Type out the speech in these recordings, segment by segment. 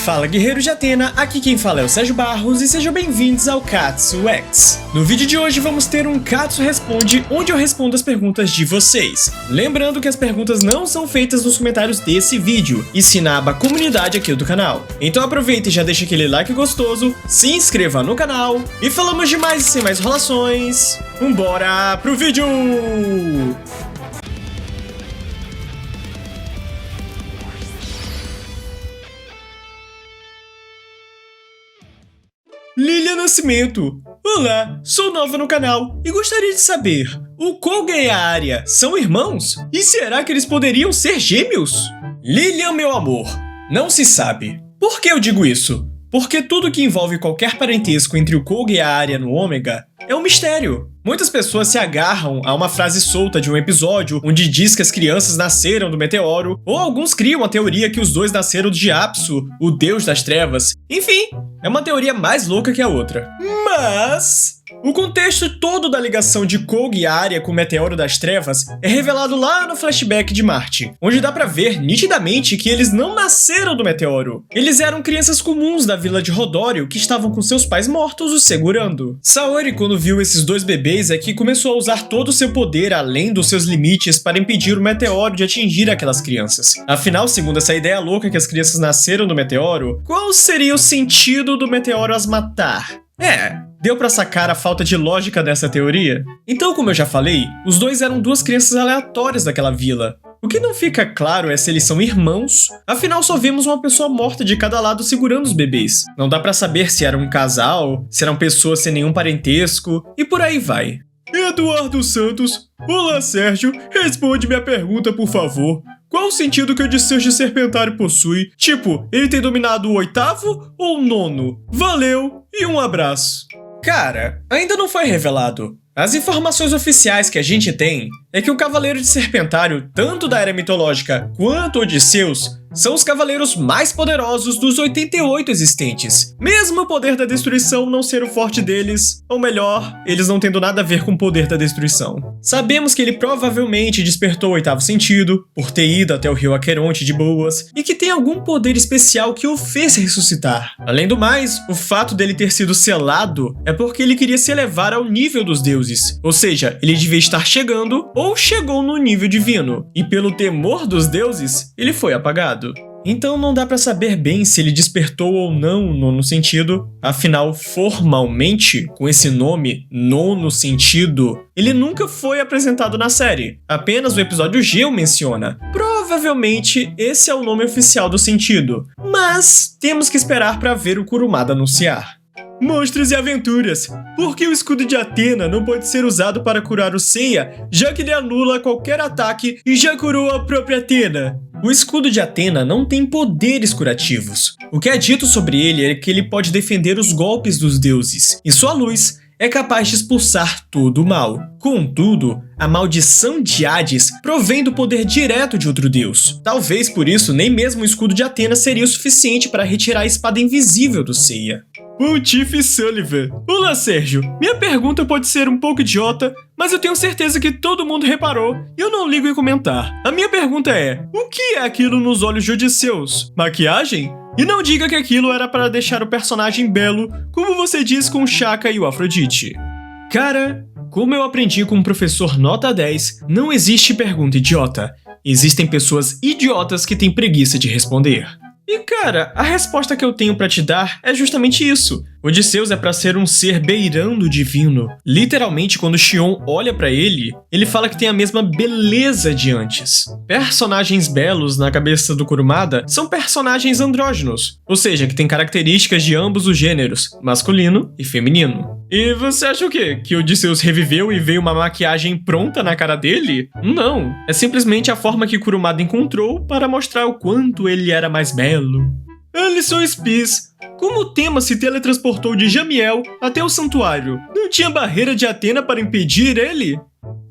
Fala guerreiros de Atena, aqui quem fala é o Sérgio Barros e sejam bem-vindos ao Katsu X. No vídeo de hoje vamos ter um Katsu Responde, onde eu respondo as perguntas de vocês. Lembrando que as perguntas não são feitas nos comentários desse vídeo, e sim na aba comunidade aqui do canal. Então aproveita e já deixa aquele like gostoso, se inscreva no canal, e falamos demais e sem mais enrolações, vambora pro vídeo! Lilia Nascimento. Olá, sou nova no canal e gostaria de saber, o Koga e a Arya são irmãos? E será que eles poderiam ser gêmeos? Lilian, meu amor, não se sabe. Por que eu digo isso? Porque tudo que envolve qualquer parentesco entre o Koga e a Arya no Ômega é um mistério. Muitas pessoas se agarram a uma frase solta de um episódio onde diz que as crianças nasceram do meteoro, ou alguns criam a teoria que os dois nasceram de Apsu, o deus das trevas. Enfim, é uma teoria mais louca que a outra. Mas o contexto todo da ligação de Koga e Arya com o Meteoro das Trevas é revelado lá no flashback de Marte, onde dá pra ver nitidamente que eles não nasceram do meteoro. Eles eram crianças comuns da vila de Rodório que estavam com seus pais mortos os segurando. Saori, quando viu esses dois bebês, é que começou a usar todo o seu poder além dos seus limites para impedir o meteoro de atingir aquelas crianças. Afinal, segundo essa ideia louca que as crianças nasceram do meteoro, qual seria o sentido do meteoro as matar? Deu pra sacar a falta de lógica dessa teoria? Então, como eu já falei, os dois eram duas crianças aleatórias daquela vila. O que não fica claro é se eles são irmãos, afinal só vemos uma pessoa morta de cada lado segurando os bebês. Não dá pra saber se era um casal, se eram pessoas sem nenhum parentesco, e por aí vai. Eduardo Santos. Olá, Sérgio, responde minha pergunta, por favor. Qual o sentido que o Odisseus de Serpentário possui? Tipo, ele tem dominado o 8º ou o 9º? Valeu e um abraço. Cara, ainda não foi revelado. As informações oficiais que a gente tem é que o Cavaleiro de Serpentário, tanto da era mitológica quanto Odisseus, são os cavaleiros mais poderosos dos 88 existentes. Mesmo o poder da destruição não ser o forte deles, ou melhor, eles não tendo nada a ver com o poder da destruição. Sabemos que ele provavelmente despertou o 8º sentido, por ter ido até o rio Aqueronte de boas, e que tem algum poder especial que o fez ressuscitar. Além do mais, o fato dele ter sido selado é porque ele queria se elevar ao nível dos deuses, ou seja, ele devia estar chegando ou chegou no nível divino, e pelo temor dos deuses, ele foi apagado. Então não dá pra saber bem se ele despertou ou não o 9º sentido, afinal, formalmente, com esse nome, 9º sentido, ele nunca foi apresentado na série, apenas o episódio G o menciona. Provavelmente esse é o nome oficial do sentido, mas temos que esperar pra ver o Kurumada anunciar. Monstros e aventuras. Por que o escudo de Atena não pode ser usado para curar o Seiya, já que ele anula qualquer ataque e já curou a própria Atena? O escudo de Atena não tem poderes curativos. O que é dito sobre ele é que ele pode defender os golpes dos deuses, e sua luz é capaz de expulsar todo o mal. Contudo, a maldição de Hades provém do poder direto de outro deus. Talvez por isso nem mesmo o escudo de Atena seria o suficiente para retirar a espada invisível do Seiya. Pontife Sullivan. Olá, Sérgio. Minha pergunta pode ser um pouco idiota, mas eu tenho certeza que todo mundo reparou e eu não ligo em comentar. A minha pergunta é, o que é aquilo nos olhos de Odisseus? Maquiagem? E não diga que aquilo era para deixar o personagem belo, como você diz com o Shaka e o Afrodite. Cara, como eu aprendi com o professor nota 10, não existe pergunta idiota. Existem pessoas idiotas que têm preguiça de responder. E cara, a resposta que eu tenho pra te dar é justamente isso. Odisseus é pra ser um ser beirando o divino. Literalmente, quando Xion olha pra ele, ele fala que tem a mesma beleza de antes. Personagens belos na cabeça do Kurumada são personagens andrógenos, ou seja, que têm características de ambos os gêneros, masculino e feminino. E você acha o quê? Que Odisseus reviveu e veio uma maquiagem pronta na cara dele? Não, é simplesmente a forma que Kurumada encontrou para mostrar o quanto ele era mais belo. Alisson Spies. Como o tema se teletransportou de Jamiel até o santuário, não tinha barreira de Atena para impedir ele?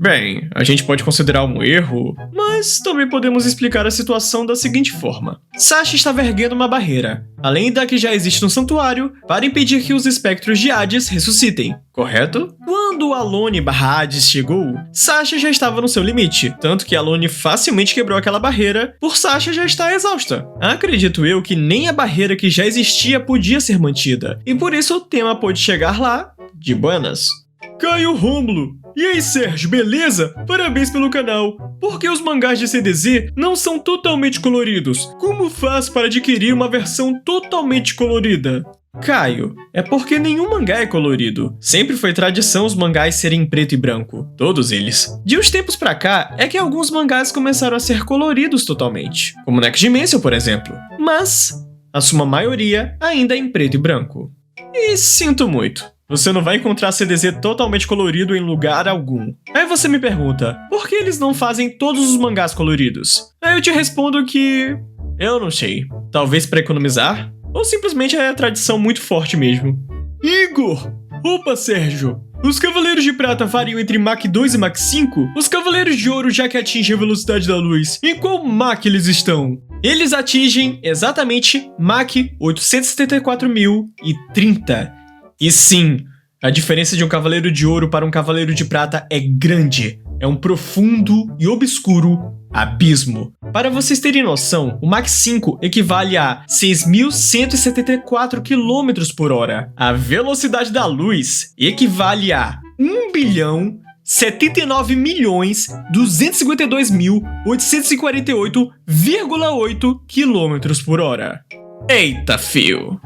Bem, a gente pode considerar um erro, mas também podemos explicar a situação da seguinte forma. Sasha estava erguendo uma barreira, além da que já existe no santuário, para impedir que os espectros de Hades ressuscitem, correto? Quando Alone/Hades chegou, Sasha já estava no seu limite, tanto que Alone facilmente quebrou aquela barreira, por Sasha já estar exausta. Acredito eu que nem a barreira que já existia podia ser mantida, e por isso Tema pôde chegar lá de buenas. Caio Rômulo! E aí, Sérgio, beleza? Parabéns pelo canal! Por que os mangás de CDZ não são totalmente coloridos? Como faz para adquirir uma versão totalmente colorida? Caio, é porque nenhum mangá é colorido. Sempre foi tradição os mangás serem preto e branco. Todos eles. De uns tempos pra cá, é que alguns mangás começaram a ser coloridos totalmente. Como Next Dimension, por exemplo. Mas a sua maioria ainda é em preto e branco. E sinto muito. Você não vai encontrar CDZ totalmente colorido em lugar algum. Aí você me pergunta, por que eles não fazem todos os mangás coloridos? Aí eu te respondo que... eu não sei. Talvez para economizar? Ou simplesmente é a tradição muito forte mesmo. Igor! Opa, Sérgio! Os Cavaleiros de Prata variam entre Mach 2 e Mach 5? Os Cavaleiros de Ouro já que atingem a velocidade da luz, em qual Mach eles estão? Eles atingem exatamente Mach 874.030. E sim, a diferença de um Cavaleiro de Ouro para um Cavaleiro de Prata é grande. É um profundo e obscuro abismo. Para vocês terem noção, o Mach 5 equivale a 6.174 km por hora. A velocidade da luz equivale a 1.079.252.848,8 km por hora. Eita, fio!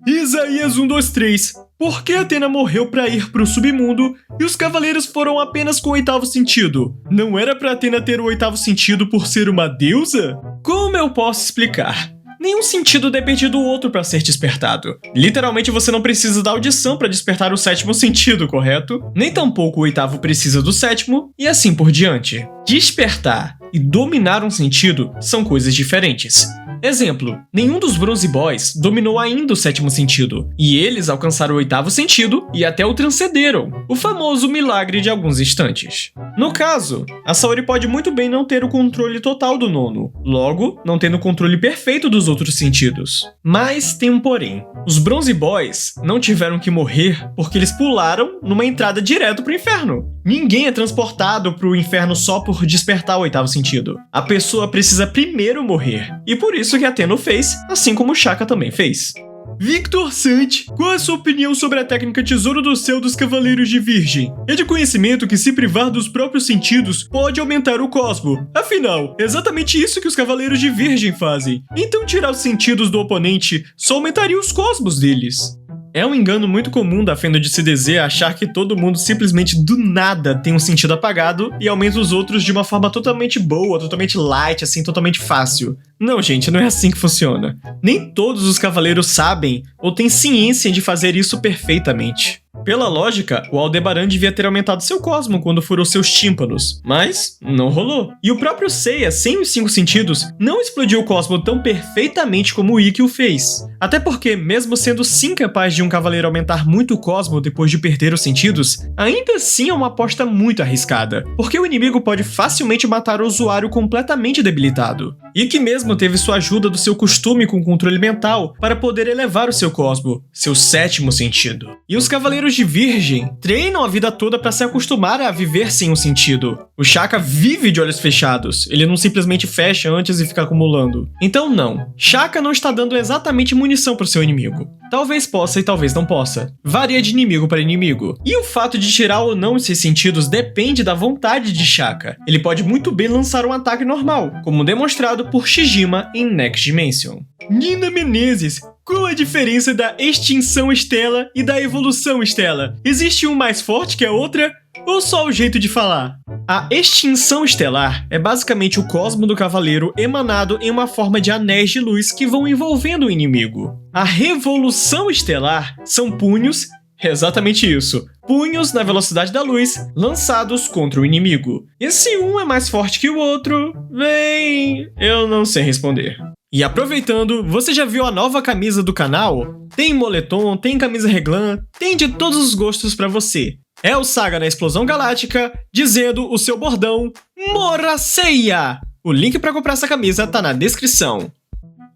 Isaías 123. Por que Athena morreu para ir pro submundo e os cavaleiros foram apenas com o oitavo sentido? Não era pra Athena ter o oitavo sentido por ser uma deusa? Como eu posso explicar? Nenhum sentido depende do outro para ser despertado. Literalmente você não precisa da audição para despertar o sétimo sentido, correto? Nem tampouco o oitavo precisa do sétimo, e assim por diante. Despertar e dominar um sentido são coisas diferentes. Exemplo, nenhum dos Bronze Boys dominou ainda o sétimo sentido, e eles alcançaram o oitavo sentido e até o transcenderam, o famoso milagre de alguns instantes. No caso, a Saori pode muito bem não ter o controle total do nono, logo, não tendo o controle perfeito dos outros sentidos. Mas tem um porém, os Bronze Boys não tiveram que morrer porque eles pularam numa entrada direto pro inferno. Ninguém é transportado pro inferno só por despertar o oitavo sentido. A pessoa precisa primeiro morrer, e por isso que Athena fez, assim como Shaka também fez. Victor Sante, qual é a sua opinião sobre a técnica Tesouro do Céu dos Cavaleiros de Virgem? É de conhecimento que se privar dos próprios sentidos pode aumentar o cosmo. Afinal, é exatamente isso que os Cavaleiros de Virgem fazem. Então tirar os sentidos do oponente só aumentaria os cosmos deles. É um engano muito comum da fenda de CDZ achar que todo mundo simplesmente do nada tem um sentido apagado e aumenta os outros de uma forma totalmente boa, totalmente light, assim, totalmente fácil. Não, gente, não é assim que funciona. Nem todos os cavaleiros sabem ou têm ciência de fazer isso perfeitamente. Pela lógica, o Aldebaran devia ter aumentado seu cosmo quando furou seus tímpanos, mas não rolou. E o próprio Seiya, sem os 5 sentidos, não explodiu o cosmo tão perfeitamente como o Ikki o fez. Até porque, mesmo sendo sim capaz de um cavaleiro aumentar muito o cosmo depois de perder os sentidos, ainda assim é uma aposta muito arriscada, porque o inimigo pode facilmente matar o usuário completamente debilitado. Ikki mesmo teve sua ajuda do seu costume com controle mental para poder elevar o seu cosmo, seu sétimo sentido. E os cavaleiros de Virgem treinam a vida toda para se acostumar a viver sem um sentido. O Shaka vive de olhos fechados, ele não simplesmente fecha antes e fica acumulando. Então não, Shaka não está dando exatamente munição para o seu inimigo. Talvez possa e talvez não possa. Varia de inimigo para inimigo. E o fato de tirar ou não esses sentidos depende da vontade de Shaka. Ele pode muito bem lançar um ataque normal, como demonstrado por Shijima em Next Dimension. Nina Menezes, qual a diferença da extinção Estela e da evolução Estela? Existe um mais forte que a outra? Ou só o jeito de falar? A extinção estelar é basicamente o cosmo do cavaleiro emanado em uma forma de anéis de luz que vão envolvendo o inimigo. A revolução estelar são punhos, exatamente isso, punhos na velocidade da luz lançados contra o inimigo. E se um é mais forte que o outro, bem, eu não sei responder. E aproveitando, você já viu a nova camisa do canal? Tem moletom, tem camisa reglan, tem de todos os gostos pra você. é o Saga na Explosão Galáctica dizendo o seu bordão Morraceia. O link para comprar essa camisa tá na descrição.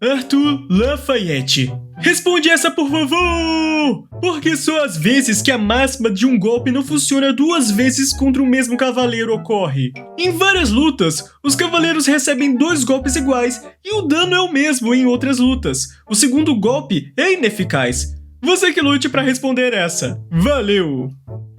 Arthur Lafayette, responde essa por favor! Porque só às vezes que a máxima de um golpe não funciona 2 vezes contra o mesmo cavaleiro ocorre. Em várias lutas, os cavaleiros recebem 2 golpes iguais e o dano é o mesmo em outras lutas. O segundo golpe é ineficaz. Você que lute pra responder essa. Valeu!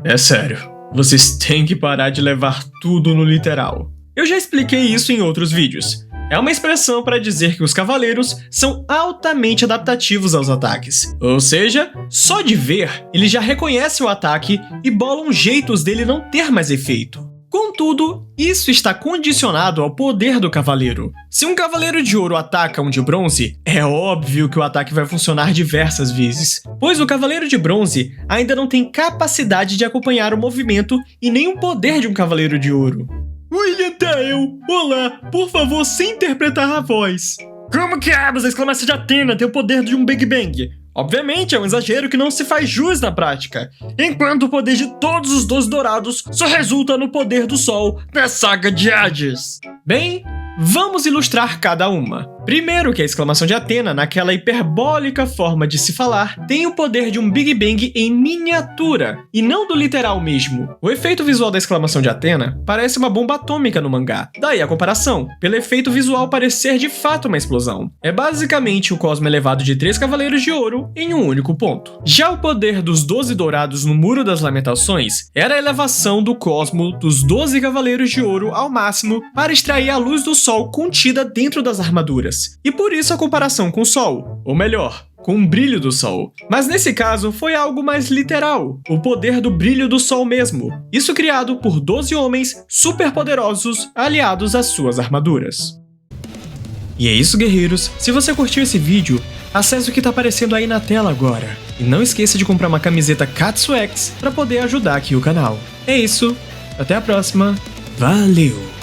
É sério, vocês têm que parar de levar tudo no literal. Eu já expliquei isso em outros vídeos. É uma expressão para dizer que os cavaleiros são altamente adaptativos aos ataques. Ou seja, só de ver, eles já reconhecem o ataque e bolam jeitos dele não ter mais efeito. Contudo, isso está condicionado ao poder do cavaleiro. Se um cavaleiro de ouro ataca um de bronze, é óbvio que o ataque vai funcionar diversas vezes, pois o cavaleiro de bronze ainda não tem capacidade de acompanhar o movimento e nem o poder de um cavaleiro de ouro. William Tael, olá, por favor, sem interpretar a voz. Como que a exclamação de Athena tem o poder de um Big Bang? Obviamente é um exagero que não se faz jus na prática, enquanto o poder de todos os 12 dourados só resulta no poder do Sol na saga de Hades. Bem, vamos ilustrar cada uma. Primeiro que a exclamação de Athena, naquela hiperbólica forma de se falar, tem o poder de um Big Bang em miniatura, e não do literal mesmo. O efeito visual da exclamação de Athena parece uma bomba atômica no mangá. Daí a comparação, pelo efeito visual parecer de fato uma explosão. É basicamente o cosmo elevado de 3 cavaleiros de ouro em um único ponto. Já o poder dos 12 dourados no Muro das Lamentações era a elevação do cosmo dos 12 cavaleiros de ouro ao máximo para extrair a luz do sol contida dentro das armaduras. E por isso a comparação com o Sol, ou melhor, com o brilho do Sol. Mas nesse caso foi algo mais literal, o poder do brilho do Sol mesmo. Isso criado por 12 homens superpoderosos aliados às suas armaduras. E é isso, guerreiros. Se você curtiu esse vídeo, acesse o que tá aparecendo aí na tela agora. E não esqueça de comprar uma camiseta Katsu X para poder ajudar aqui o canal. É isso, até a próxima, valeu!